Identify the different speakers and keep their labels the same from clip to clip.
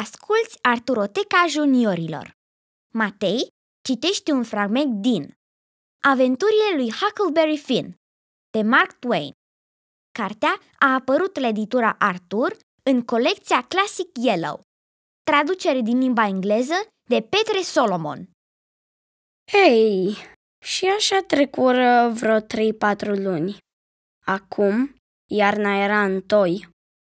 Speaker 1: Asculți Arturoteca Juniorilor. Matei citește un fragment din Aventurile lui Huckleberry Finn de Mark Twain. Cartea a apărut la editura Artur în colecția Classic Yellow. Traducere din limba engleză de Petre Solomon.
Speaker 2: Hei, și așa trecură vreo 3-4 luni. Acum, iarna era în toi.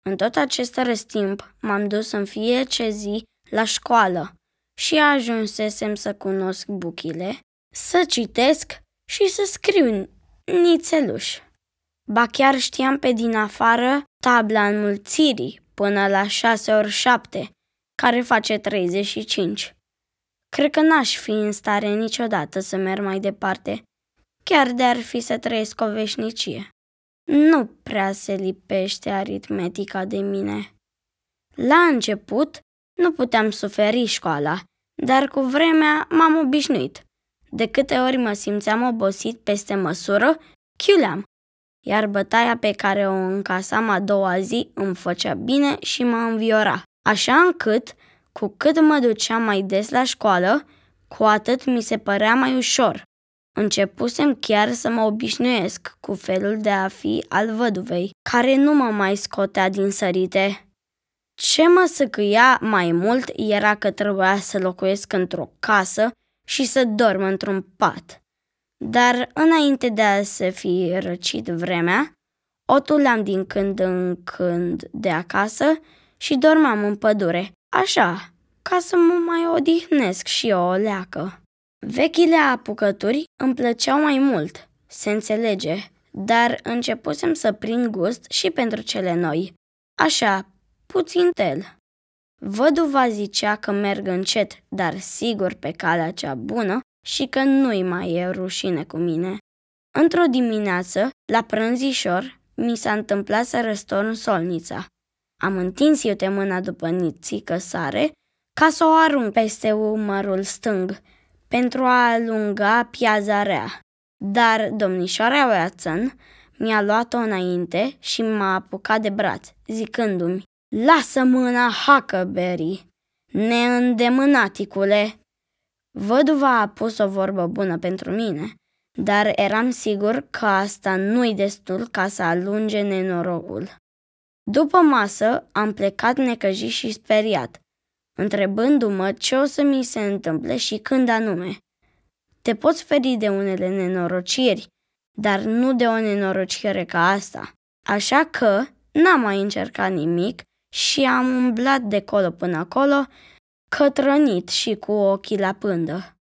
Speaker 2: În tot acest răstimp m-am dus în fiecare zi la școală și ajunsesem să cunosc buchile, să citesc și să scriu nițeluș. Ba chiar știam pe din afară tabla înmulțirii până la 6 ori 7, care face 35. Cred că n-aș fi în stare niciodată să merg mai departe, chiar de-ar fi să trăiesc o veșnicie. Nu prea se lipește aritmetica de mine. La început nu puteam suferi școala, dar cu vremea m-am obișnuit. De câte ori mă simțeam obosit peste măsură, chiuleam, iar bătaia pe care o încasam a doua zi îmi făcea bine și mă înviora, așa încât, cu cât mă duceam mai des la școală, cu atât mi se părea mai ușor. Începusem chiar să mă obișnuiesc cu felul de a fi al văduvei, care nu mă mai scotea din sărite. Ce mă săcâia mai mult era că trebuia să locuiesc într-o casă și să dorm într-un pat. Dar înainte de a se fi răcit vremea, o tuleam din când în când de acasă și dormeam în pădure, așa, ca să mă mai odihnesc și eu o leacă. Vechile apucături îmi plăceau mai mult, se înțelege, dar începusem să prind gust și pentru cele noi, așa, puțin tel. Văduva zicea că merg încet, dar sigur pe calea cea bună și că nu-i mai e rușine cu mine. Într-o dimineață, la prânzișor, mi s-a întâmplat să răstorn solnița. Am întins iute mâna după nițică sare ca să o arunc peste umărul stâng, pentru a alunga piaza rea. Dar domnișoara Watson mi-a luat-o înainte și m-a apucat de braț, zicându-mi: "Lasă mâna, Huckleberry, neîndemânaticule!" Văduva a pus o vorbă bună pentru mine, dar eram sigur că asta nu-i destul ca să alunge nenorocul. După masă am plecat necăjit și speriat, întrebându-mă ce o să mi se întâmple și când anume. Te poți feri de unele nenorociri, dar nu de o nenorocire ca asta. Așa că n-am mai încercat nimic și am umblat de colo până acolo, cătrănit și cu ochii la pândă.